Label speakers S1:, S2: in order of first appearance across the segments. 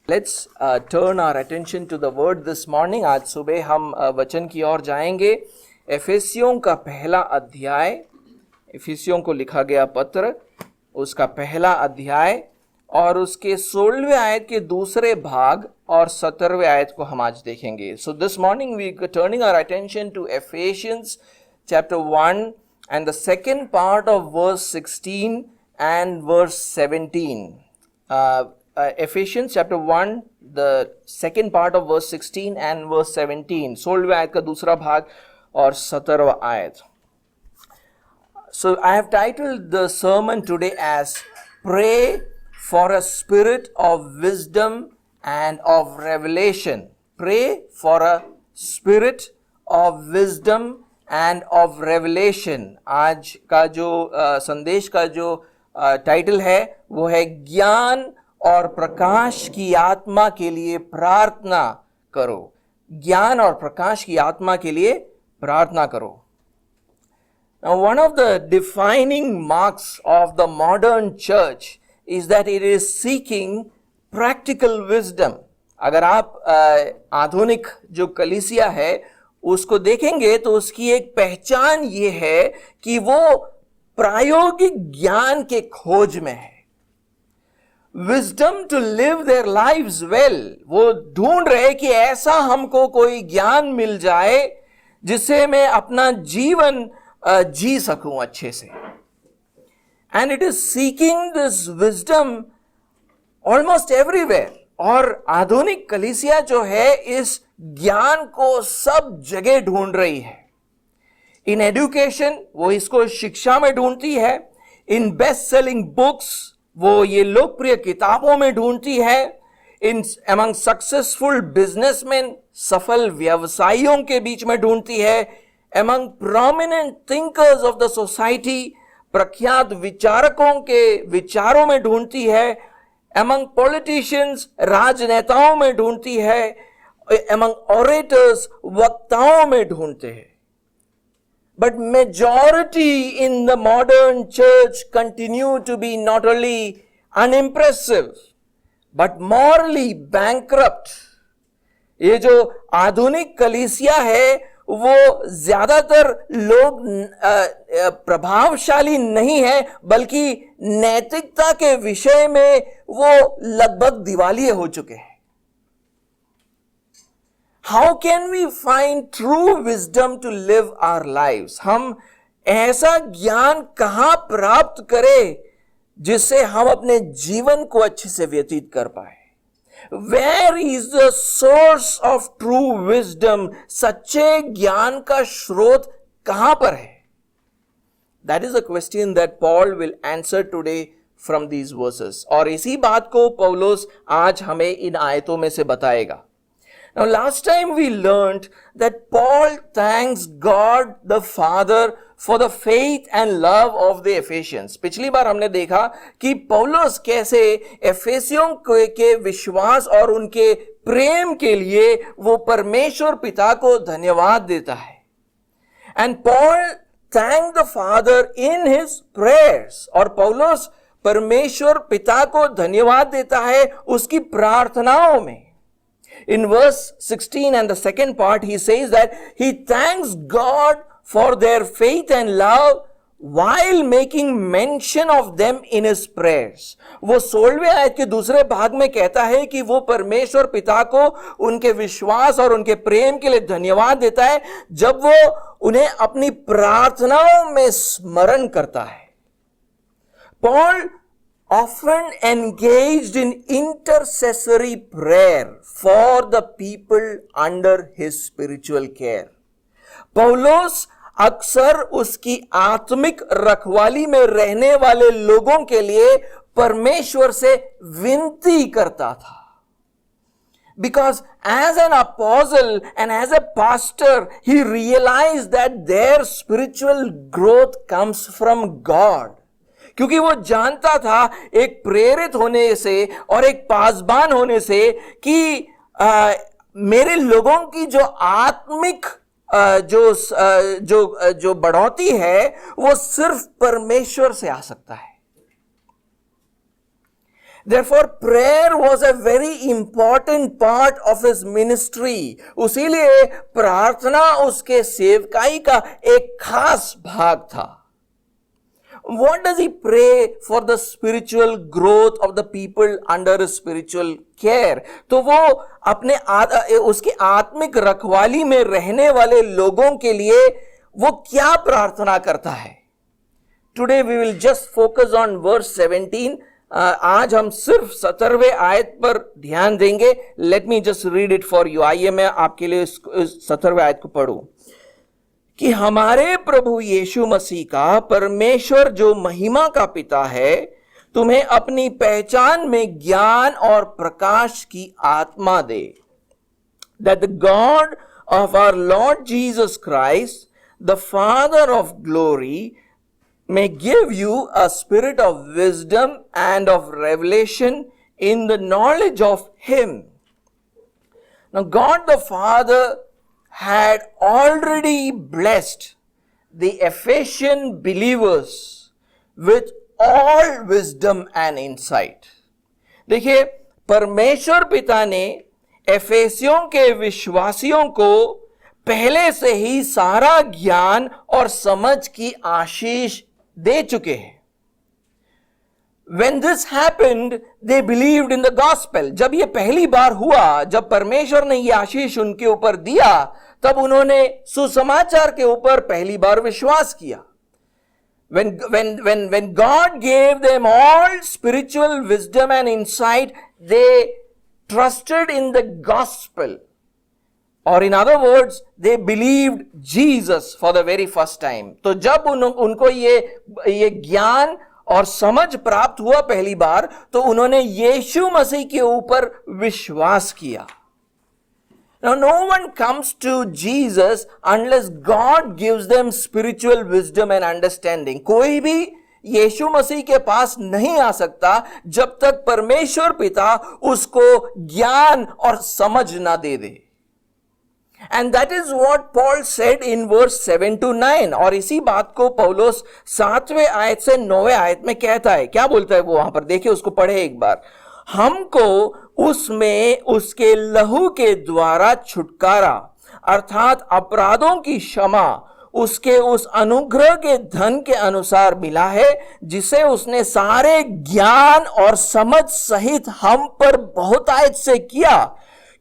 S1: Let's turn our attention to the word this morning. आज सुबह हम वचन की ओर जाएंगे। एफेसियों का पहला अध्याय, एफेसियों को लिखा गया पत्र, उसका पहला अध्याय और उसके 16वें आयत के दूसरे भाग और 17वें आयत को हम आज देखेंगे। So this morning we are turning our attention to Ephesians chapter 1 and the second part of verse 16 and verse 17. Ephesians chapter 1, the second part of verse 16 and verse 17. 16वें आयत का दूसरा भाग और 17वां आयत. So I have titled the sermon today as Pray for a Spirit of Wisdom and of Revelation. Pray for a Spirit of Wisdom and of Revelation. आज का जो संदेश का जो टाइटल है वो है ज्ञान और प्रकाश की आत्मा के लिए प्रार्थना करो। ज्ञान और प्रकाश की आत्मा के लिए प्रार्थना करो। Now, one of the defining marks of the modern church is that it is seeking practical wisdom. अगर आप आधुनिक जो कलीसिया है उसको देखेंगे तो उसकी एक पहचान ये है कि वो प्रायोगिक ज्ञान के खोज में है। Wisdom to live their lives well. वो ढूंढ रहे कि ऐसा हमको कोई ज्ञान मिल जाए जिससे मैं अपना जीवन जी सकूं अच्छे से। And it is seeking this wisdom almost everywhere. और आधुनिक कलीसिया जो है इस ज्ञान को सब जगह ढूंढ रही है। In education वो इसको शिक्षा में ढूंढती है। In best selling books वो ये लोकप्रिय किताबों में ढूंढती है। among successful businessmen सफल व्यवसायियों के बीच में ढूंढती है। among prominent thinkers of the society प्रख्यात विचारकों के विचारों में ढूंढती है। among politicians राजनेताओं में ढूंढती है। among orators वक्ताओं में ढूंढते हैं। But majority in the modern church continue to be not only unimpressive, but morally bankrupt. ये जो आधुनिक कलीसिया है वो ज्यादातर लोग प्रभावशाली नहीं है बल्कि नैतिकता के विषय में वो लगभग दिवालिये हो चुके हैं। How can we find true wisdom to live our lives? हम ऐसा ज्ञान कहां प्राप्त करें जिससे हम अपने जीवन को अच्छे से व्यतीत कर पाए? Where is the source of true wisdom? सच्चे ज्ञान का स्रोत कहां पर है? That is a question that Paul will answer today from these verses. और इसी बात को पौलुस आज हमें इन आयतों में से बताएगा। Now, last time we learned that Paul thanks God the Father for the faith and love of the Ephesians. पिछली बार हमने देखा कि पौलुस कैसे एफेसियों के विश्वास और उनके प्रेम के लिए वो परमेश्वर पिता को धन्यवाद देता है। And Paul thanked the Father in his prayers. और पौलुस परमेश्वर पिता को धन्यवाद देता है उसकी प्रार्थनाओं में। In verse 16 and the second part, he says that he thanks God for their faith and love while making mention of them in his prayers. वो 16वें आयत के दूसरे भाग में कहता है कि वो परमेश्वर पिता को उनके विश्वास और उनके प्रेम के लिए धन्यवाद देता है जब वो उन्हें अपनी प्रार्थनाओं में स्मरण करता है। Paul often engaged in intercessory prayer for the people under his spiritual care. पौलुस अक्सर उसकी आत्मिक रखवाली में रहने वाले लोगों के लिए परमेश्वर से विनती करता था। Because as an apostle and as a pastor, he realized that their spiritual growth comes from God. क्योंकि वो जानता था एक प्रेरित होने से और एक पासबान होने से कि मेरे लोगों की जो आत्मिक जो बढ़ोतरी है वो सिर्फ परमेश्वर से आ सकता है। Therefore, prayer was a very important part of his ministry. उसीलिए प्रार्थना उसके सेवकाई का एक खास भाग था. What does he pray for the spiritual growth of the people under his spiritual care? तो वो अपने उसके आत्मिक रखवाली में रहने वाले लोगों के लिए वो क्या प्रार्थना करता है? Today we will just focus on verse 17. आज हम सिर्फ 17वें आयत पर ध्यान देंगे. Let me just read it for you. आइए मैं आपके लिए इस 17वें आयत को पढ़ूं कि हमारे प्रभु यीशु मसीह का परमेश्वर जो महिमा का पिता है तुम्हें अपनी पहचान में ज्ञान और प्रकाश की आत्मा दे. That the God of our Lord Jesus Christ, the Father of glory, may give you a spirit of wisdom and of revelation in the knowledge of Him. Now, God the Father had already blessed the Ephesian believers with all wisdom and insight. देखिए, परमेश्वर पिता ने एफेसियों के विश्वासियों को पहले से ही सारा ज्ञान और समझ की आशीष दे चुके हैं. When this happened, they believed in the gospel. जब ये पहली बार हुआ, जब परमेश्वर ने ये आशीष उनके ऊपर दिया, तब उन्होंने सुसमाचार के ऊपर पहली बार विश्वास किया. When God gave them all spiritual wisdom and insight, they trusted in the gospel. Or in other words, they believed Jesus for the very first time. तो जब उनको ये ज्ञान और समझ प्राप्त हुआ पहली बार, तो उन्होंने यीशु मसीह के ऊपर विश्वास किया. Now, no one comes to Jesus unless God gives them spiritual wisdom and understanding. कोई भी यीशु मसीह के पास नहीं आ सकता जब तक परमेश्वर पिता उसको ज्ञान और समझ ना दे दे. And that is what Paul said in verse 7 to 9. और इसी बात को पौलुस 7वें आयत से 9वें आयत में कहता है. क्या बोलता है वो वहां पर? देखिए, उसको पढ़े एक बार. हमको उसमें उसके लहू के द्वारा छुटकारा अर्थात अपराधों की क्षमा उसके उस अनुग्रह के धन के अनुसार मिला है, जिसे उसने सारे ज्ञान और समझ सहित हम पर बहुतायत से किया,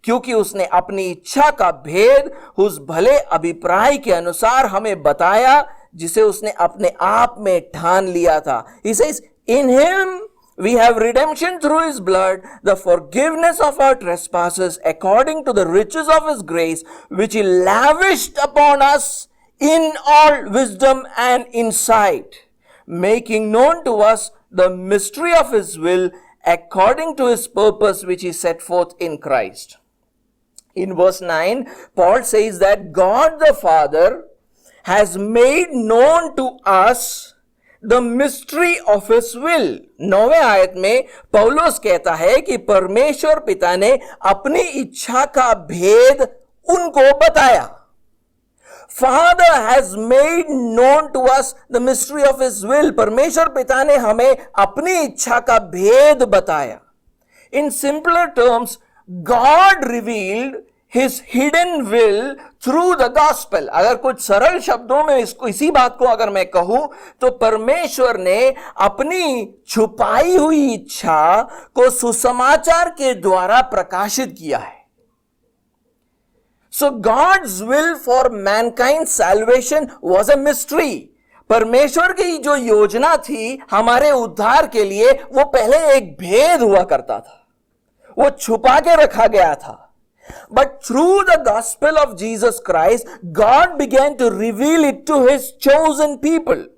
S1: क्योंकि उसने अपनी इच्छा का भेद उस भले अभिप्राय के अनुसार हमें बताया, जिसे उसने अपने आप में ठान लिया था. He says, in him we have redemption through his blood, the forgiveness of our trespasses, according to the riches of his grace, which he lavished upon us in all wisdom and insight, making known to us the mystery of his will, according to his purpose, which he set forth in Christ. In verse 9, Paul says that God the Father has made known to us the mystery of his will. 9वें आयत में पौलुस कहता है कि परमेश्वर पिता ने अपनी इच्छा का भेद उनको बताया. Father has made known to us the mystery of his will. परमेश्वर पिता ने हमें अपनी इच्छा का भेद बताया. In simpler terms, God revealed his hidden will through the gospel. अगर कुछ सरल शब्दों में इसी बात को अगर मैं कहूं, तो परमेश्वर ने अपनी छुपाई हुई इच्छा को सुसमाचार के द्वारा प्रकाशित किया है. So God's will for mankind's salvation was a mystery. परमेश्वर की जो योजना थी हमारे उद्धार के लिए, वो पहले एक भेद हुआ करता था, वो छुपा के रखा गया था. But through the gospel of Jesus Christ, God began to reveal it to his chosen people.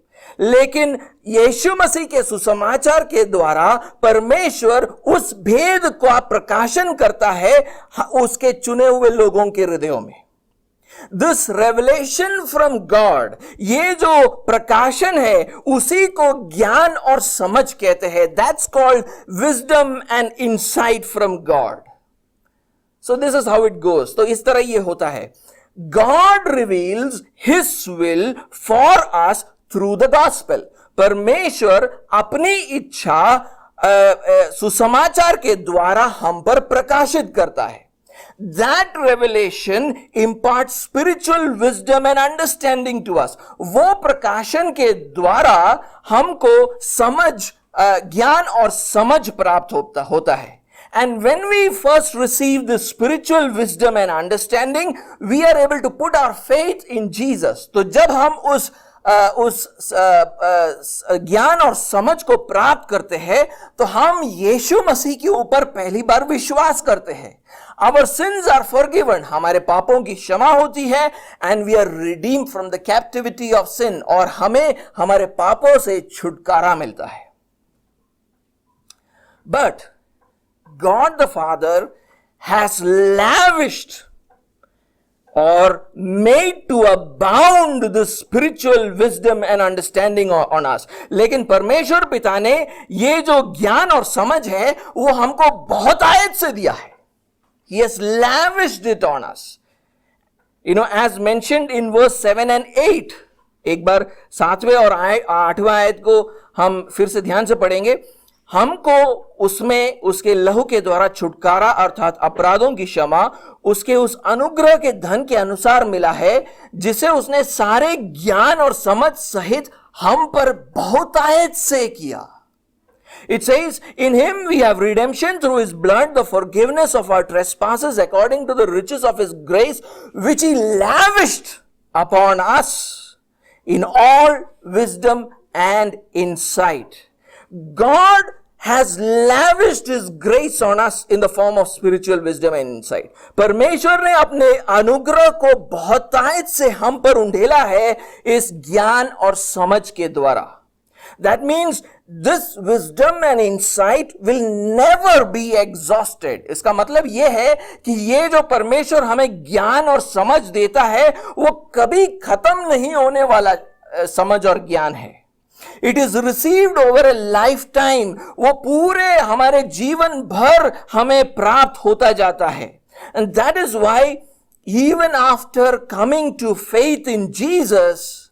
S1: लेकिन यीशु मसीह के सुसमाचार के द्वारा परमेश्वर उस भेद का प्रकाशन करता है उसके चुने हुए लोगों के हृदयों में. This revelation from God, ये जो प्रकाशन है उसी को ज्ञान और समझ कहते हैं. That's called wisdom and insight from God. So this is how it goes. तो इस तरह ये होता है. God reveals his will for us through the gospel. परमेश्वर अपनी इच्छा सुसमाचार के द्वारा हम पर प्रकाशित करता है. That revelation imparts spiritual wisdom and understanding to us. वो प्रकाशन के द्वारा हमको समझ, ज्ञान और समझ प्राप्त होता है. And when we first receive the spiritual wisdom and understanding, we are able to put our faith in Jesus. तो जब हम उस ज्ञान और समझ को प्राप्त करते हैं तो हम यीशु मसीह के ऊपर पहली बार विश्वास करते हैं. Our sins are forgiven. हमारे पापों की क्षमा होती है. And we are redeemed from the captivity of sin. और हमें हमारे पापों से छुटकारा मिलता है. But God the Father has lavished or made to abound the spiritual wisdom and understanding on us. लेकिन परमेश्वर पिता ने ये जो ज्ञान और समझ है वो हमको बहुत आयत से दिया है. He has lavished it on us. You know, as mentioned in verse 7 and 8. एक बार 7वें और 8वें आयत को हम फिर से ध्यान से पढ़ेंगे. हमको उसमें उसके लहू के द्वारा छुटकारा अर्थात अपराधों की क्षमा उसके उस अनुग्रह के धन के अनुसार मिला है जिसे उसने सारे ज्ञान और समझ सहित हम पर बहुतायत से किया. It says, in him we have redemption through his blood, the forgiveness of our trespasses according to the riches of his grace, which he lavished upon us in all wisdom and insight. God has lavished his grace on us in the form of spiritual wisdom and insight. परमेश्वर ने अपने अनुग्रह को बहुतायत से हम पर उंडेला है इस ज्ञान और समझ के द्वारा. That means this wisdom and insight will never be exhausted. इसका मतलब यह है कि ये जो परमेश्वर हमें ज्ञान और समझ देता है वो कभी खत्म नहीं होने वाला समझ और ज्ञान है. It is received over a lifetime. वो पूरे हमारे जीवन भर हमें प्राप्त होता जाता है. And that is why even after coming to faith in Jesus,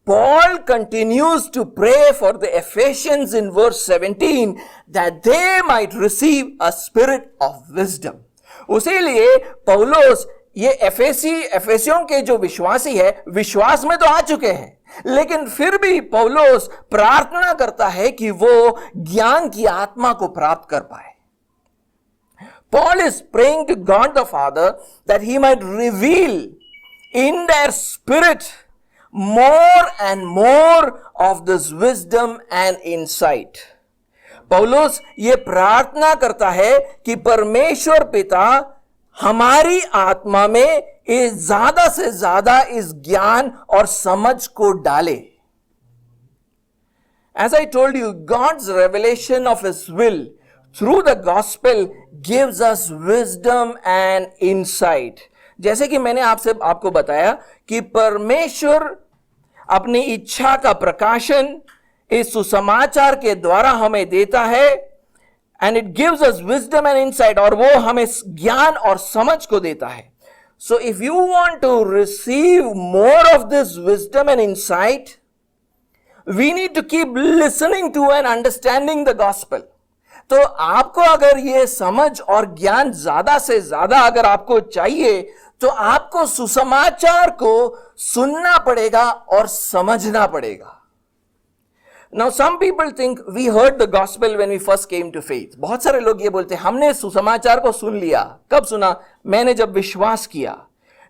S1: Paul continues to pray for the Ephesians in verse 17 that they might receive a spirit of wisdom. उसीलिए पौलुस ये एफेसियों के जो विश्वासी है विश्वास में तो आ चुके हैं लेकिन फिर भी पौलुस प्रार्थना करता है कि वो ज्ञान की आत्मा को प्राप्त कर पाए. Paul is praying to God the Father that he might reveal in their spirit more and more of this wisdom and insight. पौलुस ये प्रार्थना करता है कि परमेश्वर पिता हमारी आत्मा में ज्यादा से ज्यादा इस ज्ञान और समझ को डाले. As I told you, God's revelation of his will through the gospel gives us wisdom and insight. जैसे कि मैंने आपको बताया कि परमेश्वर अपनी इच्छा का प्रकाशन इस सुसमाचार के द्वारा हमें देता है and it gives us wisdom and insight और वो हमें ज्ञान और समझ को देता है. So if you want to receive more of this wisdom and insight, we need to keep listening to and understanding the gospel. तो आपको अगर ये समझ और ज्ञान ज्यादा से ज्यादा अगर आपको चाहिए तो आपको सुसमाचार को सुनना पड़ेगा और समझना पड़ेगा. Now some people think we heard the gospel when we first came to faith. बहुत सारे लोग ये बोलते हैं हमने सुसमाचार को सुन लिया. कब सुना? मैंने जब विश्वास किया.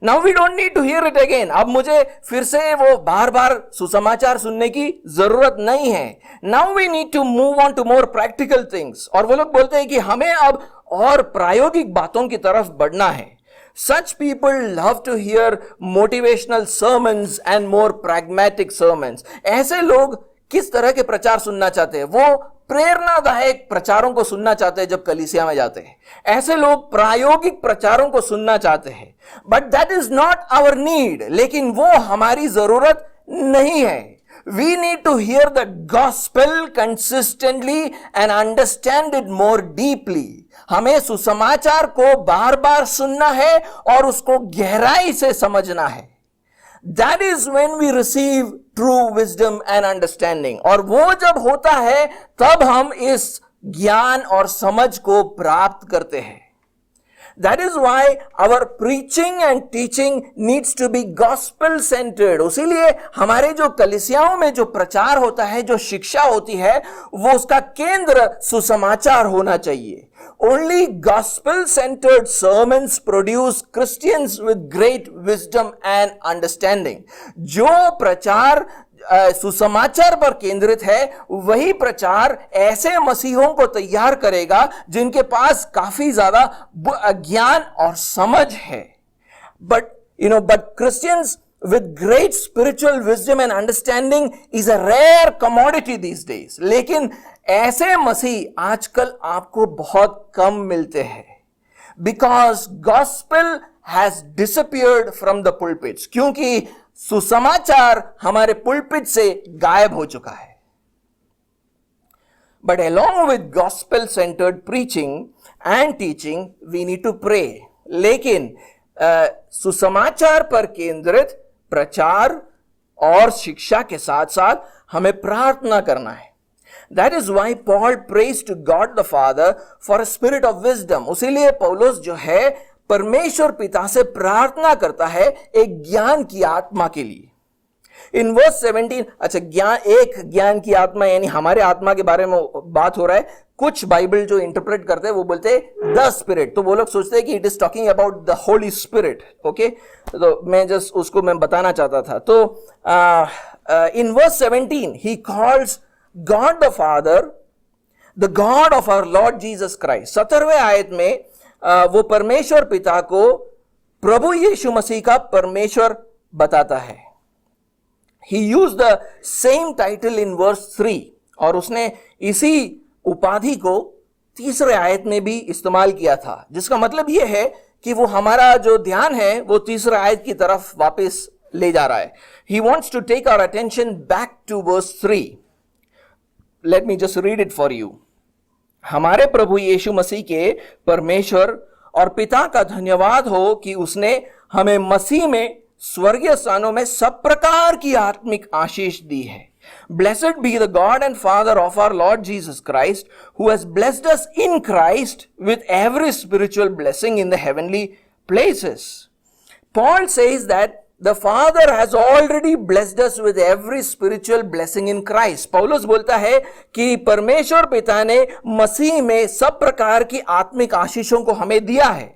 S1: Now we don't need to hear it again. अब मुझे फिर से वो बार बार सुसमाचार सुनने की जरूरत नहीं है. Now we need to move on to more practical things. और वो लोग बोलते हैं कि हमें अब और प्रायोगिक बातों की तरफ बढ़ना है. Such people love to hear motivational sermons and more pragmatic sermons. ऐसे लोग किस तरह के प्रचार सुनना चाहते हैं? वो प्रेरणादायक प्रचारों को सुनना चाहते हैं जब कलीसिया में जाते हैं. ऐसे लोग प्रायोगिक प्रचारों को सुनना चाहते हैं. But that is not our need. लेकिन वो हमारी जरूरत नहीं है. We need to hear the gospel consistently and understand it more deeply. हमें सुसमाचार को बार बार सुनना है और उसको गहराई से समझना है. That is when we receive true wisdom and understanding. और वो जब होता है तब हम इस ज्ञान और समझ को प्राप्त करते हैं। That is why our preaching and teaching needs to be gospel centered. उसीलिए हमारे जो कलीसियाओं में जो प्रचार होता है, जो शिक्षा होती है, वो उसका केंद्र सुसमाचार होना चाहिए। Only gospel centered sermons produce Christians with great wisdom and understanding. जो प्रचार सुसमाचार पर केंद्रित है, वही प्रचार ऐसे मसीहों को तैयार करेगा जिनके पास काफी ज्यादा ज्ञान और समझ है। But Christians with great spiritual wisdom and understanding is a rare commodity these days. लेकिन ऐसे मसीह आजकल आपको बहुत कम मिलते हैं, because gospel has disappeared from the pulpits. क्योंकि सुसमाचार हमारे पुलपिट से गायब हो चुका है। But along with gospel centered preaching and teaching, we need to pray. लेकिन सुसमाचार पर केंद्रित प्रचार और शिक्षा के साथ साथ हमें प्रार्थना करना है। That is why Paul prays to God the Father for a spirit of wisdom. उसीलिए पौलुस जो है परमेश्वर पिता से प्रार्थना करता है एक ज्ञान की आत्मा के लिए। इन वर्स 17, अच्छा ज्ञान की आत्मा यानी हमारे आत्मा के बारे में बात हो रहा है। कुछ बाइबल जो इंटरप्रेट करते हैं वो बोलते हैं द स्पिरिट, तो वो लोग सोचते हैं कि it is talking about the Holi spirit. Okay, तो मैं जस्ट उसको मैं बताना चाहता था। तो इन वर्स 17 ही calls God the father the God of our Lord Jesus Christ. 17वें आयत में वो परमेश्वर पिता को प्रभु यीशु मसीह का परमेश्वर बताता है। He used the same title in verse 3, और उसने इसी उपाधि को तीसरे आयत में भी इस्तेमाल किया था, जिसका मतलब यह है कि वो हमारा जो ध्यान है वो तीसरे आयत की तरफ वापस ले जा रहा है। He wants to take our attention back to verse 3. Let me just read it for you. हमारे प्रभु यीशु मसीह के परमेश्वर और पिता का धन्यवाद हो कि उसने हमें मसीह में स्वर्गीय स्थानों में सब प्रकार की आत्मिक आशीष दी है। Blessed be the God and Father of our Lord Jesus Christ, who has blessed us in Christ with every spiritual blessing in the heavenly places. Paul says that the Father has already blessed us with every spiritual blessing in Christ. पौलुस बोलता है कि परमेश्वर पिता ने मसीह में सब प्रकार की आत्मिक आशीषों को हमें दिया है।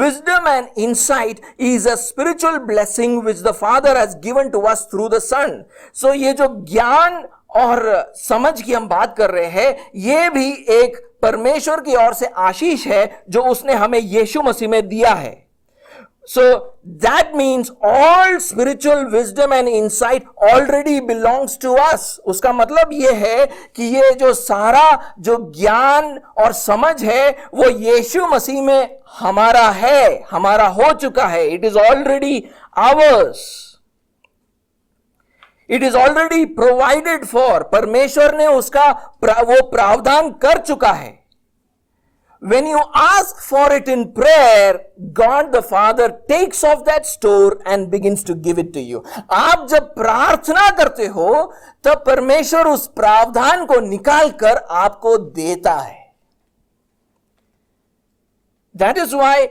S1: Wisdom and insight is a spiritual blessing which the Father has given to us through the Son. So ये जो ज्ञान और समझ की हम बात कर रहे हैं, ये भी एक परमेश्वर की ओर से आशीष है जो उसने हमें यीशु मसीह में दिया है। So that means all spiritual wisdom and insight already belongs to us. उसका मतलब ये है कि ये जो सारा जो ज्ञान और समझ है वो यीशु मसीह में हमारा है, हमारा हो चुका है। It is already ours. It is already provided for. परमेश्वर ने उसका वो प्रावधान कर चुका है। When you ask for it in prayer, God the Father takes off that store and begins to give it to you. आप जब प्रार्थना करते हो तब परमेश्वर उस प्रावधान को निकाल कर आपको देता है। That is why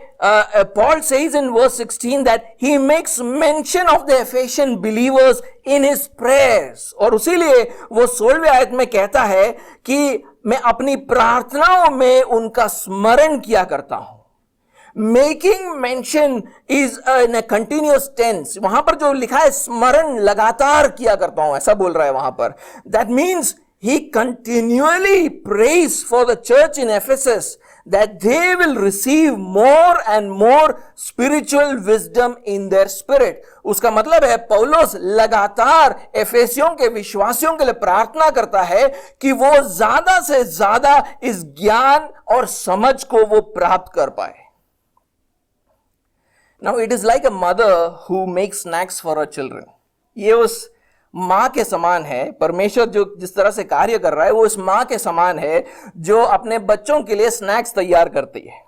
S1: Paul says in verse 16 that he makes mention of the Ephesian believers in his prayers. और उसीलिए वो 16वें आयत में कहता है कि मैं अपनी प्रार्थनाओं में उनका स्मरण किया करता हूं। Making mention is in a continuous tense. वहां पर जो लिखा है स्मरण लगातार किया करता हूं, ऐसा बोल रहा है वहां पर। That means he continually prays for the church in Ephesus that they will receive more and more spiritual wisdom in their spirit. उसका मतलब है पौलुस लगातार एफेसियों के विश्वासियों के लिए प्रार्थना करता है कि वो ज्यादा से ज्यादा इस ज्ञान और समझ को वो प्राप्त कर पाए। Now it is like a mother who makes snacks for her children. ये उस मां के समान है। परमेश्वर जो जिस तरह से कार्य कर रहा है वो इस मां के समान है जो अपने बच्चों के लिए स्नैक्स तैयार करती है।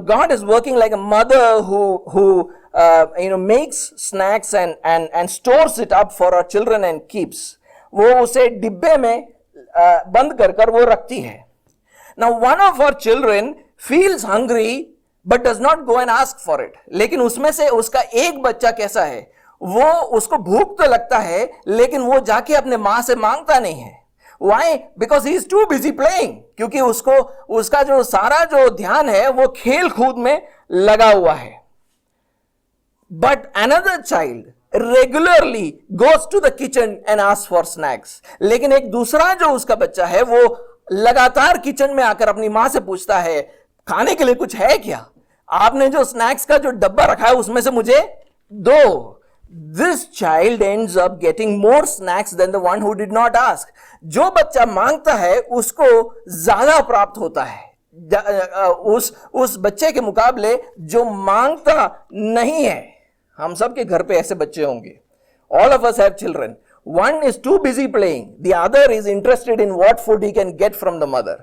S1: God is working like a mother who makes snacks and stores it up for our children and keeps. वो उसे डिब्बे में बंद कर कर वो रखती है. Now one of our children feels hungry but does not go and ask for it. लेकिन उसमें से उसका एक बच्चा कैसा है, वो उसको भूख तो लगता है लेकिन वो जाके अपने मां से मांगता नहीं है. Why? Because he is too busy playing. क्योंकि उसको उसका जो सारा जो ध्यान है वो खेल कूद में लगा हुआ है. But another child regularly goes to the kitchen and asks for snacks. लेकिन एक दूसरा जो उसका बच्चा है वो लगातार किचन में आकर अपनी मां से पूछता है, खाने के लिए कुछ है क्या? आपने जो स्नैक्स का जो डब्बा रखा है उसमें से मुझे दो. This child ends up getting more snacks than the one who did not ask. जो बच्चा मांगता है उसको ज्यादा प्राप्त होता है उस बच्चे के मुकाबले जो मांगता नहीं है. हम सब के घर पे ऐसे बच्चे होंगे. All of us have children. One is too busy playing. The other is interested in what food he can get from the mother.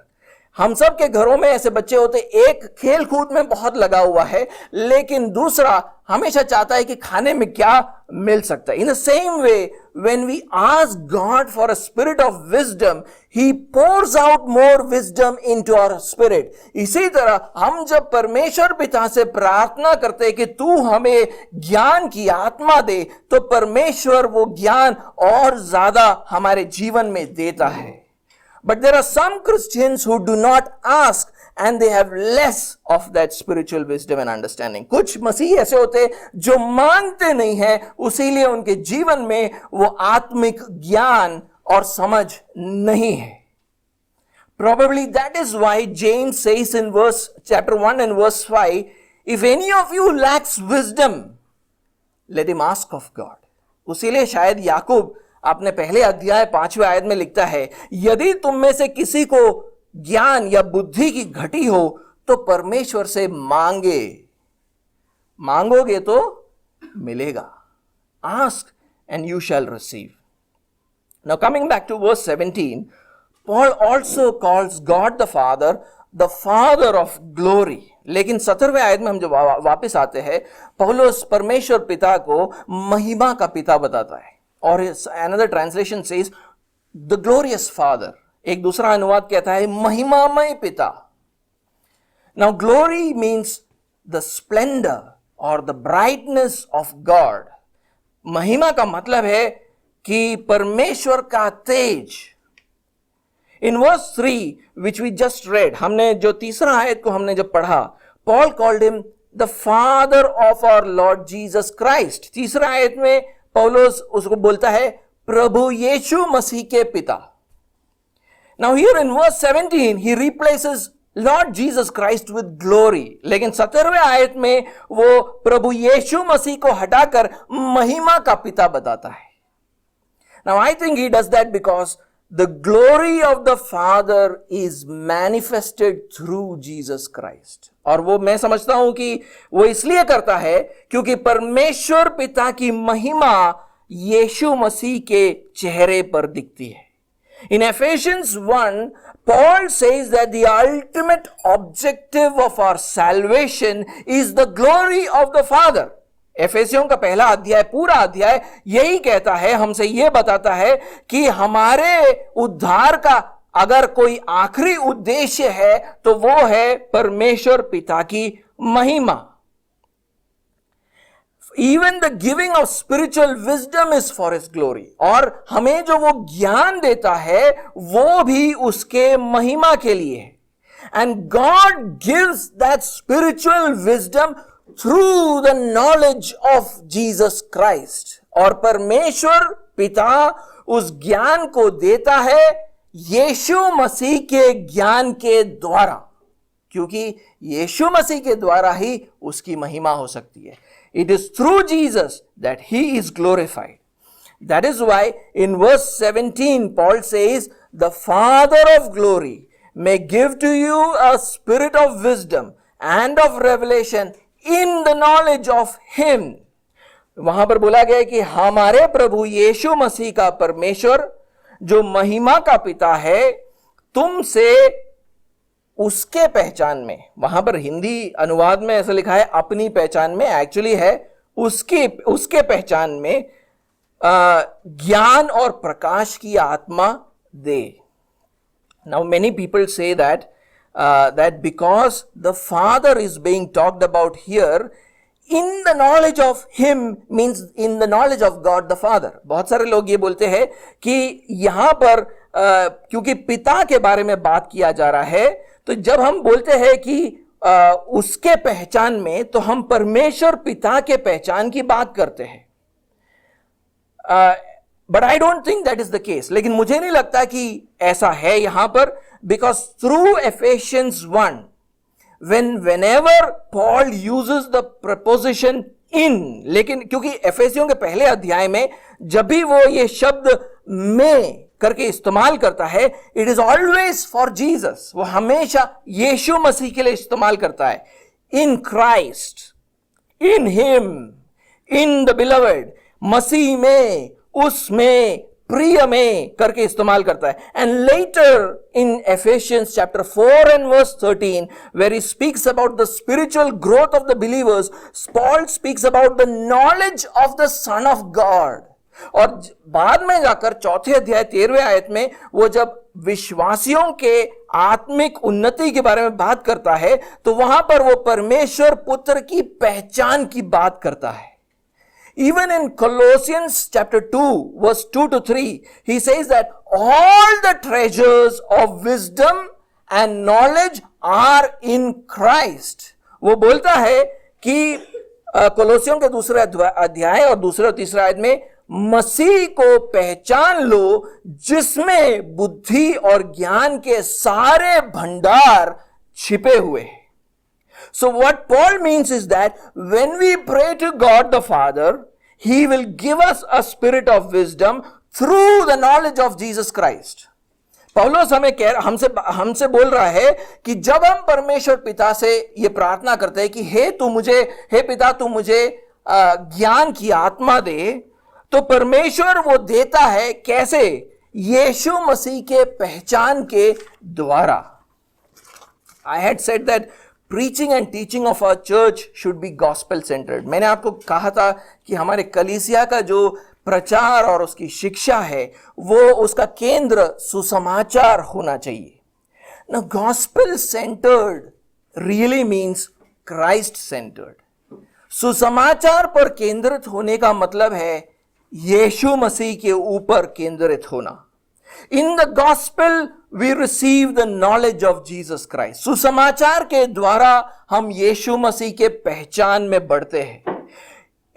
S1: हम सब के घरों में ऐसे बच्चे होते, एक खेल कूद में बहुत लगा हुआ है लेकिन दूसरा हमेशा चाहता है कि खाने में क्या मिल सकता है. In the same way when we ask God for a spirit of wisdom, he pours out more wisdom into our spirit. इसी तरह हम जब परमेश्वर पिता से प्रार्थना करते हैं कि तू हमें ज्ञान की आत्मा दे, तो परमेश्वर वो ज्ञान और ज्यादा हमारे जीवन में देता है. But there are some Christians who do not ask and they have less of that spiritual wisdom and understanding. कुछ मसीही ऐसे होते जो मांगते नहीं हैं, उसीलिए उनके जीवन में वो आत्मिक ज्ञान और समझ नहीं है. Probably that is why James says in chapter 1 and verse 5, if any of you lacks wisdom, let him ask of God. उसीलिए शायद याकूब अपने पहले अध्याय 5वें आयत में लिखता है, यदि तुम में से किसी को ज्ञान या बुद्धि की घटी हो तो परमेश्वर से मांगोगे तो मिलेगा. Ask and you shall receive. Now coming back to verse 17, Paul also calls God the Father of glory. लेकिन 17वें आयत में हम जब वापस आते हैं, पौलुस परमेश्वर पिता को महिमा का पिता बताता है. और another translation says the glorious father. एक दूसरा अनुवाद कहता है महिमामय पिता. Now glory means the splendor or the brightness of God. महिमा का मतलब है कि परमेश्वर का तेज. In verse 3 which we just read, हमने जो तीसरा आयत को हमने जब पढ़ा, Paul called him the father of our Lord Jesus Christ. तीसरा आयत में पौलुस उसको बोलता है प्रभु यीशु मसीह के पिता. Now here in verse 17 he replaces Lord Jesus Christ with glory. लेकिन 17वें आयत में वो प्रभु यीशु मसीह को हटाकर महिमा का पिता बताता है. Now I think he does that because the glory of the Father is manifested through Jesus Christ. और वो मैं समझता हूं कि वो इसलिए करता है क्योंकि परमेश्वर पिता की महिमा यीशु मसीह के चेहरे पर दिखती है. In Ephesians 1, Paul says that the ultimate objective of our salvation is the glory of the Father. एफेसियों का पहला अध्याय, पूरा अध्याय यही कहता है, हमसे यह बताता है कि हमारे उद्धार का अगर कोई आखिरी उद्देश्य है तो वो है परमेश्वर पिता की महिमा. Even the giving of spiritual wisdom is for his glory. और हमें जो वो ज्ञान देता है वो भी उसके महिमा के लिए है. And God gives that spiritual wisdom through the knowledge of Jesus Christ. और परमेश्वर पिता उस ज्ञान को देता है यीशु मसीह के ज्ञान के द्वारा, क्योंकि यीशु मसीह के द्वारा ही उसकी महिमा हो सकती है. It is through Jesus that he is glorified. That is why in verse 17 Paul says, the Father of glory may give to you a spirit of wisdom and of revelation in the knowledge of him. वहां पर बोला गया है कि हमारे प्रभु यीशु मसीह का परमेश्वर जो महिमा का पिता है तुमसे उसके पहचान में, वहां पर हिंदी अनुवाद में ऐसा लिखा है अपनी पहचान में, एक्चुअली है उसके पहचान में ज्ञान और प्रकाश की आत्मा दे. Now many people say that because the Father is being talked about here, in the knowledge of him means in the knowledge of God the Father. बहुत सारे लोग ये बोलते हैं कि यहाँ पर क्योंकि पिता के बारे में बात किया जा रहा है, तो जब हम बोलते हैं कि उसके पहचान में, तो हम परमेश्वर पिता के पहचान की बात करते हैं. But I don't think that is the case. लेकिन मुझे नहीं लगता कि ऐसा है यहां पर, because through Ephesians 1, whenever Paul uses the preposition in, लेकिन क्योंकि एफेसियों के पहले अध्याय में जब भी वो ये शब्द में करके इस्तेमाल करता है, it is always for Jesus. वो हमेशा यीशु मसीह के लिए इस्तेमाल करता है. In Christ, in him, in the beloved, मसीह में, उसमें, प्रिय में करके इस्तेमाल करता है. And later in Ephesians chapter 4 and verse 13, where he speaks about the spiritual growth of the believers, Paul speaks about the knowledge of the Son of God. और बाद में जाकर चौथे अध्याय 13वें आयत में वो जब विश्वासियों के आत्मिक उन्नति के बारे में बात करता है, तो वहां पर वो परमेश्वर पुत्र की पहचान की बात करता है. Even in Colossians chapter 2 verse 2 to 3, he says that all the treasures of wisdom and knowledge are in Christ. वो बोलता है कि कोलोसियों के दूसरे अध्याय और दूसरे और तीसरे आयत में मसीह को पहचान लो, जिसमें बुद्धि और ज्ञान के सारे भंडार छिपे हुए हैं. So what Paul means is that when we pray to God the Father, he will give us a spirit of wisdom through the knowledge of Jesus Christ. पौलुस हमसे बोल रहा है कि जब हम परमेश्वर पिता से ये प्रार्थना करते हैं कि हे पिता तू मुझे ज्ञान की आत्मा दे, तो परमेश्वर वो देता है कैसे? यीशु मसीह के पहचान के द्वारा. I had said that preaching and teaching of our church should be gospel centered. मैंने आपको कहा था कि हमारे कलीसिया का जो प्रचार और उसकी शिक्षा है, वो उसका केंद्र सुसमाचार होना चाहिए. Now gospel centered really means Christ centered. सुसमाचार पर केंद्रित होने का मतलब है यीशु मसीह के ऊपर केंद्रित होना. In the gospel we receive the knowledge of Jesus Christ. सुसमाचार के द्वारा हम यीशु मसीह के पहचान में बढ़ते हैं.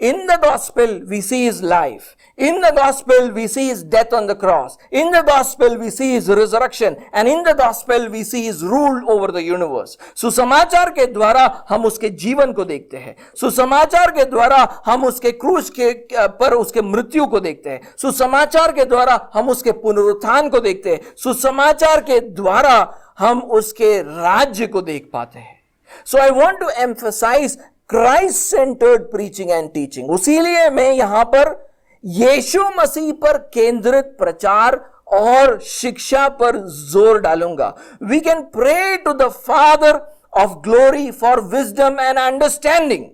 S1: In the gospel we see his life. In the gospel we see his death on the cross. In the gospel we see his resurrection. And in the gospel we see his rule over the universe. सुसमाचार के द्वारा हम उसके जीवन को देखते हैं. सुसमाचार के द्वारा हम उसके क्रूस के पर उसके मृत्यु को देखते हैं. सुसमाचार के द्वारा हम उसके पुनरुत्थान को देखते हैं. सुसमाचार के द्वारा हम उसके राज्य को देख पाते हैं. So I want to emphasize Christ-centered preaching and teaching. उसीलिए मैं यहां पर यीशु मसीह पर केंद्रित प्रचार और शिक्षा पर जोर डालूंगा. We can pray to the Father of glory for wisdom and understanding,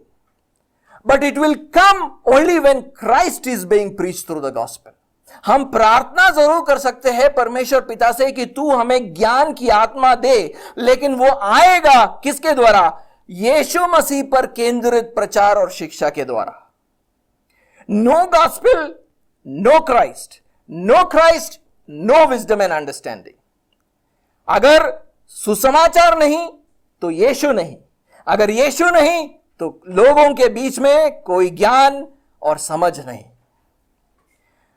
S1: but it will come only when Christ is being preached through the gospel. हम प्रार्थना जरूर कर सकते हैं परमेश्वर पिता से कि तू हमें ज्ञान की आत्मा दे, लेकिन वो आएगा किसके द्वारा? यीशु मसीह पर केंद्रित प्रचार और शिक्षा के द्वारा. No gospel, no Christ, no Christ, no wisdom and understanding. अगर सुसमाचार नहीं तो यीशु नहीं. अगर यीशु नहीं तो लोगों के बीच में कोई ज्ञान और समझ नहीं.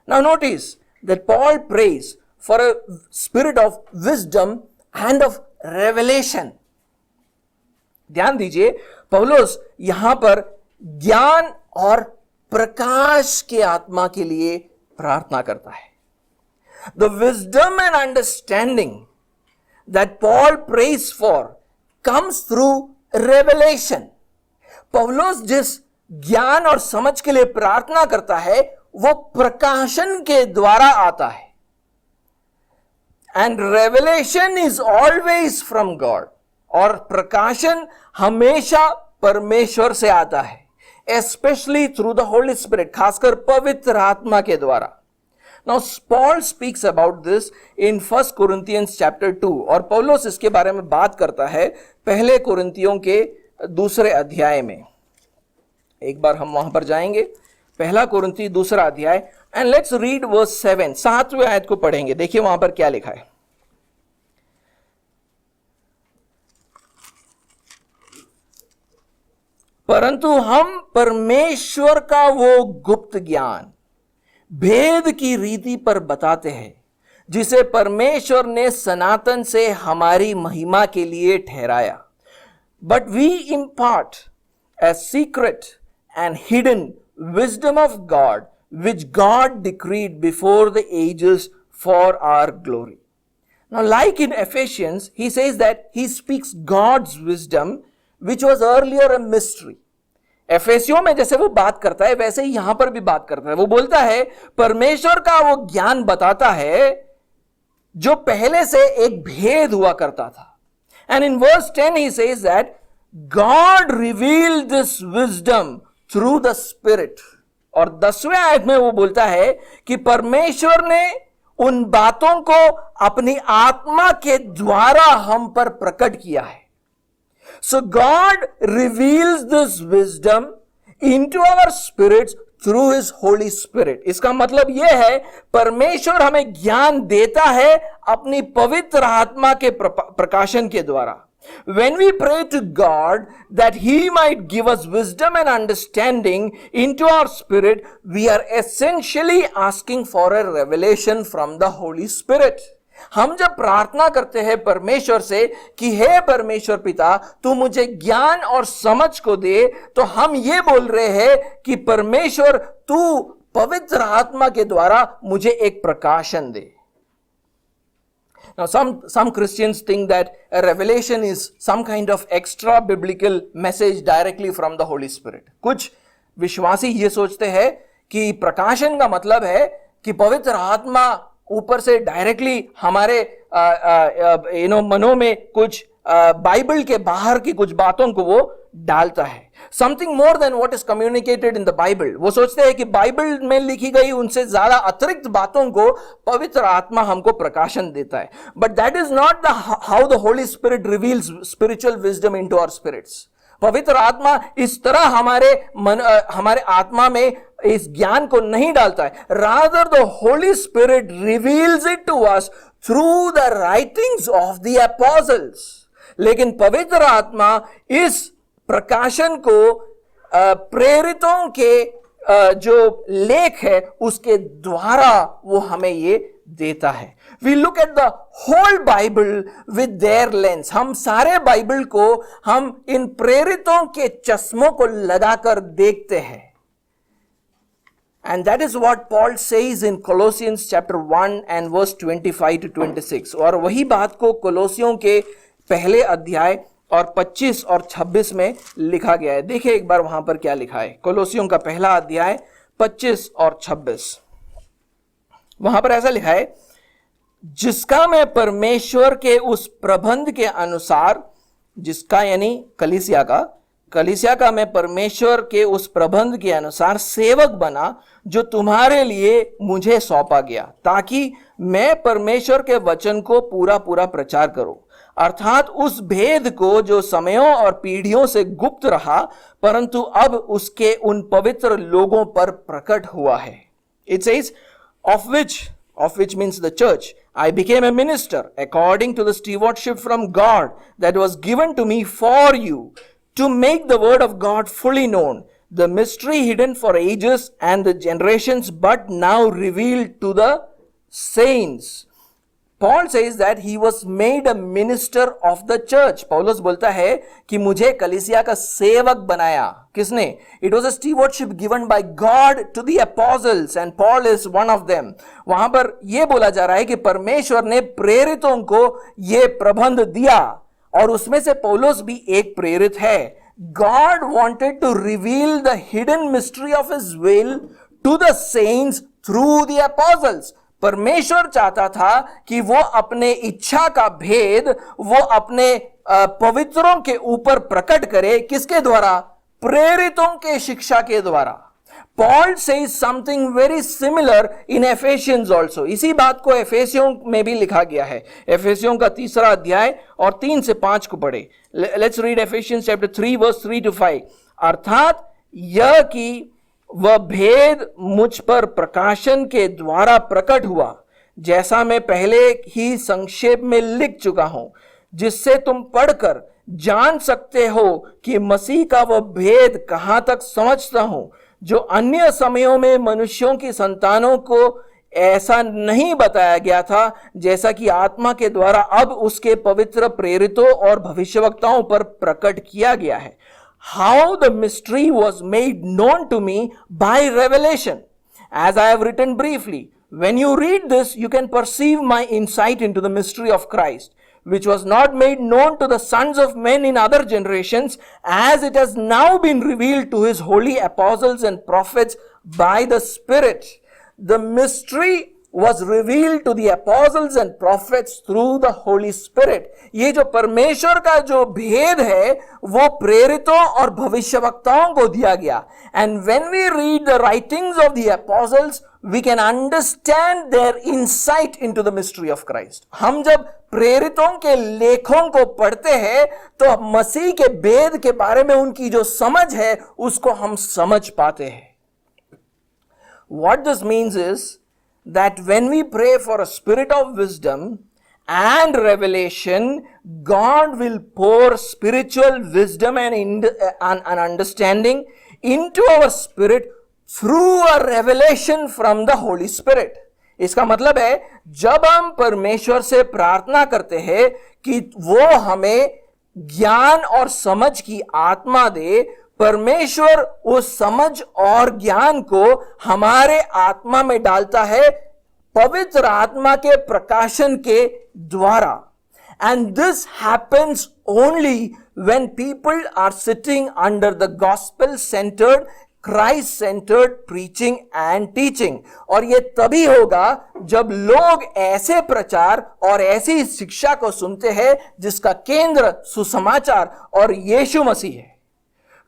S1: Now notice that Paul prays for a spirit of wisdom and of revelation. ध्यान दीजिए, पौलुस यहां पर ज्ञान और प्रकाश के आत्मा के लिए प्रार्थना करता है. The wisdom and understanding that Paul prays for comes through revelation. पौलुस जिस ज्ञान और समझ के लिए प्रार्थना करता है वो प्रकाशन के द्वारा आता है. And revelation is always from God. और प्रकाशन हमेशा परमेश्वर से आता है, especially through the Holy Spirit, खासकर पवित्र आत्मा के द्वारा. Now Paul speaks about this in 1 Corinthians chapter 2 और पौलुस इसके बारे में बात करता है पहले कुरिन्थियों के दूसरे अध्याय में। एक बार हम वहां पर जाएंगे, पहला कुरिन्थी दूसरा अध्याय, एंड लेट्स रीड वर्स 7, 7वें आयत को पढ़ेंगे। देखिए वहां पर क्या लिखा है। परंतु हम परमेश्वर का वो गुप्त ज्ञान भेद की रीति पर बताते हैं जिसे परमेश्वर ने सनातन से हमारी महिमा के लिए ठहराया। But we impart a secret and hidden wisdom of God which God decreed before the ages for our glory. Now, like in Ephesians, he says that he speaks God's wisdom, which was earlier a mystery. एफेसियों में जैसे वो बात करता है वैसे ही यहां पर भी बात करता है। वो बोलता है परमेश्वर का वो ज्ञान बताता है जो पहले से एक भेद हुआ करता था। And in verse 10 he says that God revealed this wisdom through the Spirit. और 10वें आयत में वो बोलता है कि परमेश्वर ने उन बातों को अपनी आत्मा के द्वारा हम पर प्रकट किया है। So God reveals this wisdom into our spirits through His Holy Spirit. इसका मतलब यह है परमेश्वर हमें ज्ञान देता है अपनी पवित्र आत्मा के प्रकाशन के द्वारा। When we pray to God that He might give us wisdom and understanding into our spirit, we are essentially asking for a revelation from the Holy Spirit. हम जब प्रार्थना करते हैं परमेश्वर से कि हे परमेश्वर पिता तू मुझे ज्ञान और समझ को दे, तो हम ये बोल रहे हैं कि परमेश्वर तू पवित्र आत्मा के द्वारा मुझे एक प्रकाशन दे। Now some Christians think that a revelation is some kind of extra biblical message directly from the Holy Spirit. कुछ विश्वासी ये सोचते हैं कि प्रकाशन का मतलब है कि पवित्र आत्मा ऊपर से डायरेक्टली हमारे मनों में कुछ बाइबल के बाहर की कुछ बातों को वो डालता है। Something more than what is communicated in the Bible. वो सोचते हैं कि बाइबल में लिखी गई उनसे ज्यादा अतिरिक्त बातों को पवित्र आत्मा हमको प्रकाशन देता है। But that is not how the Holi spirit reveals spiritual wisdom into our spirits. पवित्र आत्मा इस तरह हमारे आत्मा में इस ज्ञान को नहीं डालता है। Rather the Holi spirit reveals it to us through the writings of the apostles. लेकिन पवित्र आत्मा इस प्रकाशन को प्रेरितों के जो लेख है उसके द्वारा वो हमें ये देता है। We look at the whole Bible with their lens. हम सारे बाइबल को हम इन प्रेरितों के चश्मों को लगाकर देखते हैं। And that is what Paul says in Colossians chapter 1 and verse 25 to 26. और वही बात को कोलोसियों के पहले अध्याय और 25 और 26 में लिखा गया है। देखिए एक बार वहां पर क्या लिखा है। कोलोसियों का पहला अध्याय 25 और 26, वहां पर ऐसा लिखा है, जिसका मैं परमेश्वर के उस प्रबंध के अनुसार, जिसका यानी कलीसिया का मैं परमेश्वर के उस प्रबंध के अनुसार सेवक बना जो तुम्हारे लिए मुझे सौंपा गया, ताकि मैं परमेश्वर के वचन को पूरा प्रचार करूं, अर्थात उस भेद को जो समयों और पीढ़ियों से गुप्त रहा परंतु अब उसके उन पवित्र लोगों पर प्रकट हुआ है। It says, of which means the church, I became a minister according to the stewardship from God that was given to me for you, to make the word of God fully known, the mystery hidden for ages and the generations, but now revealed to the saints. Paul says that he was made a minister of the church. पौलुस बोलता है कि मुझे कलीसिया का सेवक बनाया। किसने? It was a stewardship given by God to the apostles and Paul is one of them. वहां पर यह बोला जा रहा है कि परमेश्वर ने प्रेरितों को यह प्रबंध दिया और उसमें से पौलुस भी एक प्रेरित है। God wanted to reveal the hidden mystery of His will to the saints through the apostles. परमेश्वर चाहता था कि वो अपने इच्छा का भेद वो अपने पवित्रों के ऊपर प्रकट करे। किसके द्वारा? प्रेरितों के शिक्षा के द्वारा। Paul says something very similar in Ephesians also. इसी बात को एफेसियों में भी लिखा गया है. एफेसियों का 3 अध्याय और 3 से 5 को पढ़े. Let's read Ephesians chapter 3 verse 3 to 5. अर्थात यह कि वह भेद मुझ पर प्रकाशन के द्वारा प्रकट हुआ, जैसा मैं पहले ही संक्षेप में लिख चुका हूं, जिससे तुम पढ़कर जान सकते हो कि मसीह का वह भेद कहां तक समझता हूं, जो अन्य समयों में मनुष्यों की संतानों को ऐसा नहीं बताया गया था, जैसा कि आत्मा के द्वारा अब उसके पवित्र प्रेरितों और भविष्यवक्ताओं पर प्रकट किया गया है. How the mystery was made known to me by revelation, as I have written briefly. When you read this, you can perceive my insight into the mystery of Christ, which was not made known to the sons of men in other generations, as it has now been revealed to his holy apostles and prophets by the Spirit. The mystery was revealed to the apostles and prophets through the Holy Spirit. ये जो परमेश्वर का जो भेद है वो प्रेरितों और भविष्यवक्ताओं को दिया गया. And when we read the writings of the apostles, we can understand their insight into the mystery of Christ. हम जब प्रेरितों के लेखों को पढ़ते हैं तो मसीह के भेद के बारे में उनकी जो समझ है उसको हम समझ पाते हैं. What this means is that when we pray for a spirit of wisdom and revelation, God will pour spiritual wisdom and understanding into our spirit through a revelation from the Holy Spirit. इसका मतलब है जब हम परमेश्वर से प्रार्थना करते हैं कि वो हमें ज्ञान और समझ की आत्मा दे, परमेश्वर उस समझ और ज्ञान को हमारे आत्मा में डालता है पवित्र आत्मा के प्रकाशन के द्वारा. And this happens only when people are sitting under the gospel-centered, Christ-centered preaching and teaching. और ये तभी होगा जब लोग ऐसे प्रचार और ऐसी शिक्षा को सुनते हैं जिसका केंद्र सुसमाचार और यीशु मसीह है.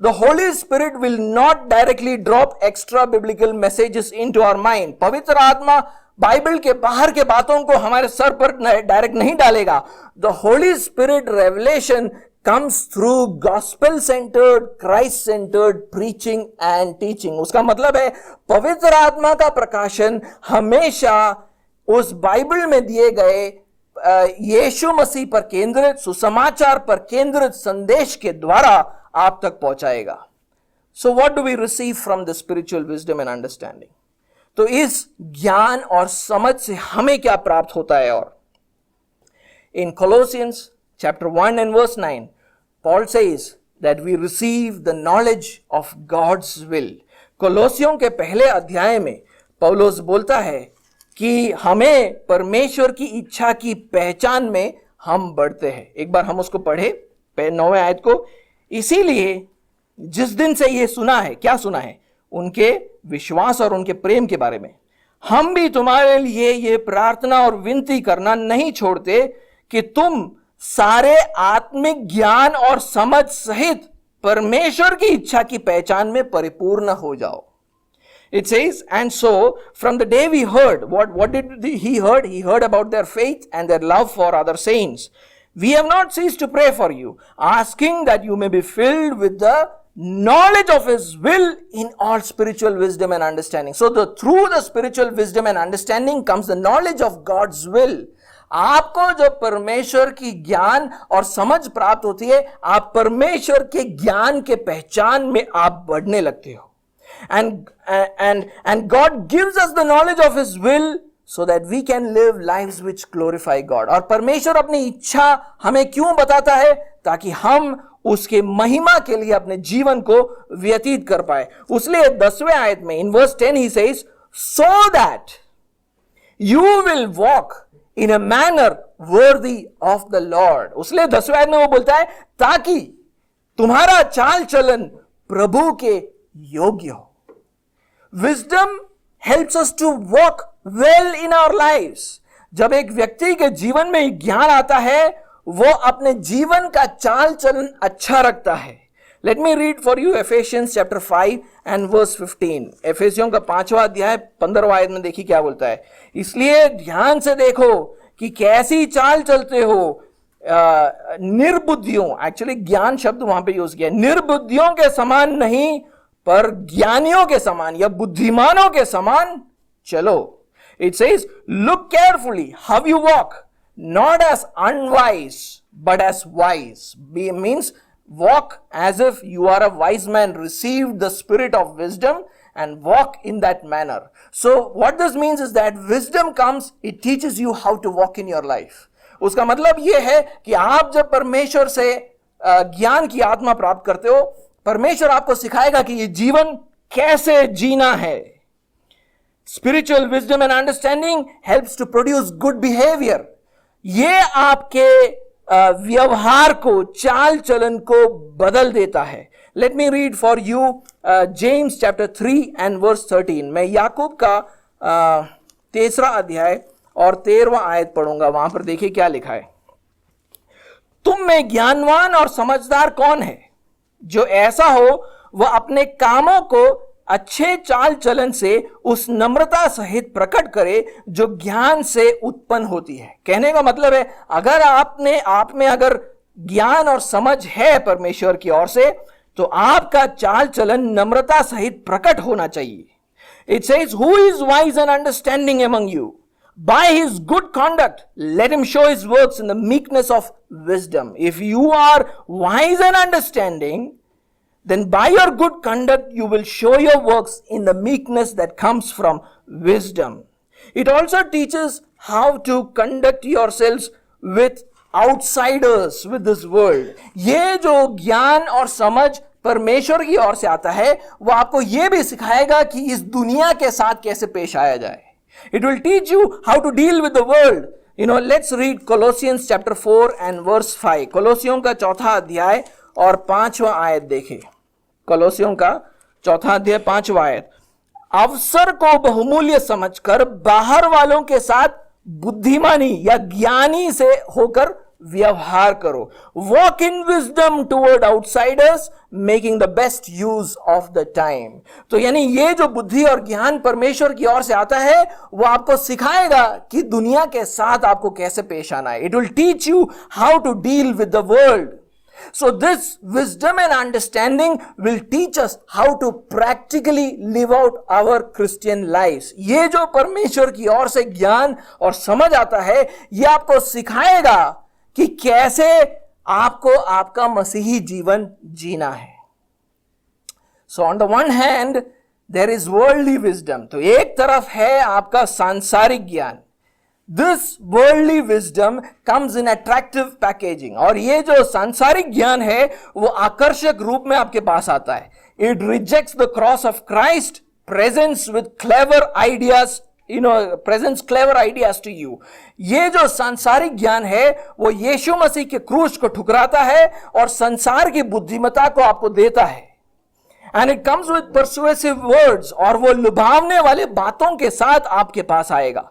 S1: The Holy Spirit will not directly drop extra biblical messages into our mind. पवित्र आत्मा बाइबल के बाहर के बातों को हमारे सर पर डायरेक्ट नहीं डालेगा. The Holy Spirit revelation comes through gospel-centered, Christ-centered preaching and teaching. उसका मतलब है पवित्र आत्मा का प्रकाशन हमेशा उस बाइबल में दिए गए यीशु मसीह पर केंद्रित, सुसमाचार पर केंद्रित संदेश के द्वारा आप तक पहुंचाएगा. So what do we receive from the spiritual wisdom and understanding? तो इस ज्ञान और समझ से हमें क्या प्राप्त होता है? और in Colossians chapter 1 and verse 9, Paul says that we receive the knowledge of God's will. कोलोसियों के पहले अध्याय में पौलुस बोलता है कि हमें परमेश्वर की इच्छा की पहचान में हम बढ़ते हैं. एक बार हम उसको पढ़े 9वें आयत को. इसीलिए जिस दिन से ये सुना है, क्या सुना है? उनके विश्वास और उनके प्रेम के बारे में, हम भी तुम्हारे लिए ये प्रार्थना और विनती करना नहीं छोड़ते कि तुम सारे आत्मिक ज्ञान और समझ सहित परमेश्वर की इच्छा की पहचान में परिपूर्ण हो जाओ. It says, and so from the day we heard, what did he heard? He heard about their faith and their love for other saints. We have not ceased to pray for you, asking that you may be filled with the knowledge of his will in all spiritual wisdom and understanding. So through the spiritual wisdom and understanding comes the knowledge of God's will. आपको जब परमेश्वर की ज्ञान और समझ प्राप्त होती है, आप परमेश्वर के ज्ञान के पहचान में आप बढ़ने लगते हो. And God gives us the knowledge of his will so that we can live lives which glorify God. और परमेश्वर अपनी इच्छा हमें क्यों बताता है? ताकि हम उसके महिमा के लिए अपने जीवन को व्यतीत कर पाए. उसलिए 10वें आयत में in verse 10 he says, so that you will walk in a manner worthy of the Lord. उसलिए 10वें आयत में वो बोलता है ताकि तुम्हारा चाल चलन प्रभु के योग्य हो. Wisdom helps us to walk well in our lives. जब एक व्यक्ति के जीवन में ज्ञान आता है, वो अपने जीवन का चाल चलन अच्छा रखता है. Let me read for you Ephesians chapter 5 and verse 15। एफेसियों का 5वां अध्याय 15वां आयत में देखिए क्या बोलता है। इसलिए ध्यान से देखो कि कैसी चाल चलते हो निर्बुद्धियों, एक्चुअली ज्ञान शब्द वहां पे यूज किया, निर्बुद्धियों के समान नहीं पर ज्ञानियों के समान या बुद्धिमानों के समान चलो। It says look carefully how you walk, not as unwise but as wise. Means walk as if you are a wise man, receive the spirit of wisdom and walk in that manner. So what this means is that wisdom comes, it teaches you how to walk in your life. उसका मतलब यह है कि आप जब परमेश्वर से ज्ञान की आत्मा प्राप्त करते हो, परमेश्वर आपको सिखाएगा कि ये जीवन कैसे जीना है। Spiritual wisdom and understanding helps to produce good behavior. ये आपके व्यवहार को, चाल चलन को बदल देता है। Let me read for you James chapter 3 and verse 13। मैं याकूब का 3रा अध्याय और 13वां आयत पढ़ूंगा। वहां पर देखिए क्या लिखा है। तुम में ज्ञानवान और समझदार कौन है, जो ऐसा हो वह अपने कामों को अच्छे चाल चलन से उस नम्रता सहित प्रकट करे जो ज्ञान से उत्पन्न होती है। कहने का मतलब है अगर आप में अगर ज्ञान और समझ है परमेश्वर की ओर से, तो आपका चाल चलन नम्रता सहित प्रकट होना चाहिए। It says who is wise and understanding among you, by his good conduct let him show his works in the meekness of wisdom. If you are wise and understanding, then by your good conduct you will show your works in the meekness that comes from wisdom. It also teaches how to conduct yourselves with outsiders, with this world. ये जो ज्ञान और समझ परमेश्वर की ओर से आता है, वो आपको ये भी सिखाएगा कि इस दुनिया के साथ कैसे पेश आया जाए। It will teach you how to deal with the world. You know, let's read Colossians chapter 4 and verse 5. कोलोसियों का 4वां अध्याय और 5वां आयत देखें। कोलोसियों का 4वां अध्याय 5वां आयत। अवसर को बहुमूल्य समझकर बाहर वालों के साथ बुद्धिमानी या ज्ञानी से होकर व्यवहार करो। Walk in wisdom toward outsiders, making the best use of the time. तो यानी ये जो बुद्धि और ज्ञान परमेश्वर की ओर से आता है, वो आपको सिखाएगा कि दुनिया के साथ आपको कैसे पेश आना है। It will teach you how to deal with the world. So this wisdom and understanding will teach us how to practically live out our Christian lives. ये जो परमेश्वर की ओर से ज्ञान और समझ आता है, ये आपको सिखाएगा कि कैसे आपको आपका मसीही जीवन जीना है। So on the one hand, there is worldly wisdom. तो एक तरफ है आपका सांसारिक ज्ञान। This worldly wisdom comes in attractive packaging. और ये जो सांसारिक ज्ञान है वो आकर्षक रूप में आपके पास आता है। It rejects the cross of Christ, presents with clever ideas, presents clever ideas to you. ये जो सांसारिक ज्ञान है वो यीशु मसीह के क्रूस को ठुकराता है और संसार की बुद्धिमत्ता को आपको देता है। And it comes with persuasive words, और वो लुभावने वाले बातों के साथ आपके पास आएगा।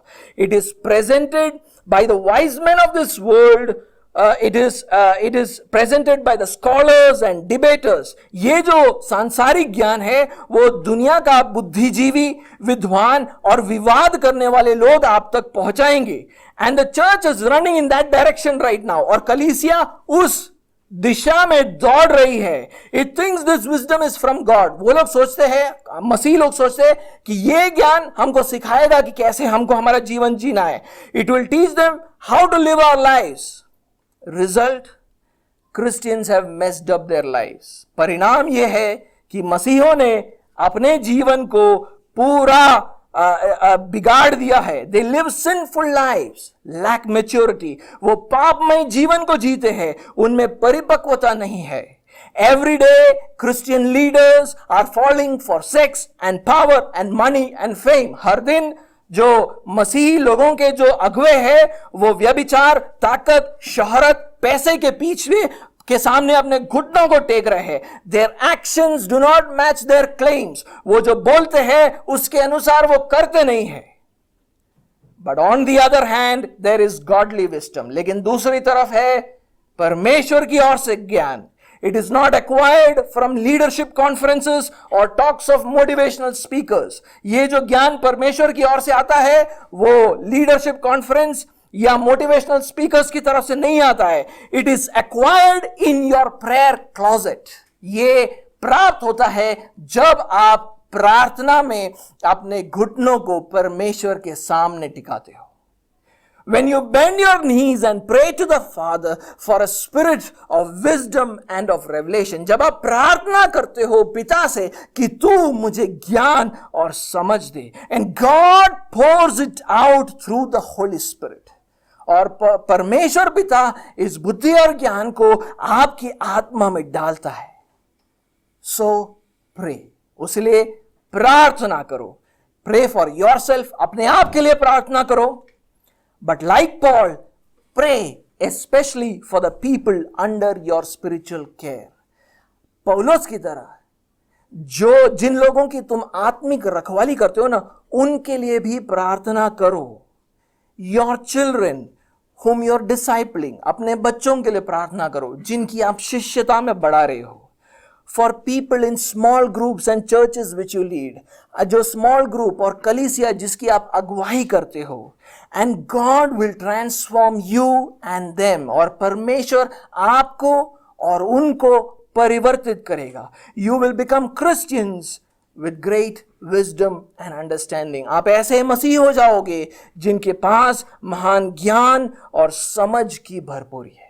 S1: It is presented by the wise men of this world. It is presented by the scholars and debaters. ये जो सांसारिक ज्ञान है वो दुनिया का बुद्धिजीवी, विद्वान और विवाद करने वाले लोग आप तक पहुंचाएंगे। And the church is running in that direction right now. और कलीसिया उस दिशा में दौड़ रही है। It thinks this wisdom is from God. वो लोग सोचते हैं, मसीह लोग सोचते हैं कि ये ज्ञान हमको सिखाएगा कि कैसे हमको हमारा जीवन जीना है। It will teach them how to live our lives. Result, Christians have messed up their lives. परिणाम ये है कि मसीहों ने अपने जीवन को पूरा बिगाड़ दिया है। They live sinful lives, lack maturity. वो पापमय जीवन को जीते हैं, उनमें परिपक्वता नहीं है। Every day Christian leaders are falling for sex and power and money and fame. हर दिन जो मसीही लोगों के जो अगुवे हैं वो व्यभिचार, ताकत, शोहरत, पैसे के पीछे के सामने अपने घुटनों को टेक रहे हैं। Their actions do not match their claims. वो जो बोलते हैं उसके अनुसार वो करते नहीं है। But on the other hand, there is godly wisdom. लेकिन दूसरी तरफ है परमेश्वर की ओर से ज्ञान। It is not acquired from leadership conferences or talks of motivational speakers. ये जो ज्ञान परमेश्वर की ओर से आता है वो लीडरशिप कॉन्फ्रेंस या मोटिवेशनल स्पीकर्स की तरफ से नहीं आता है. It is acquired in your prayer closet. ये प्राप्त होता है जब आप प्रार्थना में अपने घुटनों को परमेश्वर के सामने टिकाते हो. When you bend your knees and pray to the Father for a spirit of wisdom and of revelation. जब आप प्रार्थना करते हो पिता से कि तू मुझे ज्ञान और समझ दे. And God pours it out through the Holy Spirit. और परमेश्वर पिता इस बुद्धि और ज्ञान को आपकी आत्मा में डालता है. So pray. उसलिए प्रार्थना करो. Pray for yourself. अपने आप के लिए प्रार्थना करो. But like Paul, pray especially for the people under your spiritual care. पौलुस की तरह जिन लोगों की तुम आत्मिक रखवाली करते हो ना, उनके लिए भी प्रार्थना करो. Your children whom you are discipling, अपने बच्चों के लिए प्रार्थना करो जिनकी आप शिष्यता में बढ़ा रहे हो. For people in small groups and churches which you lead, जो small group और कलीसिया जिसकी आप अगुवाई करते हो. And God will transform you and them, और परमेश्वर आपको और उनको परिवर्तित करेगा. You will become Christians with great wisdom and understanding. आप ऐसे मसीह हो जाओगे जिनके पास महान ज्ञान और समझ की भरपूरी है.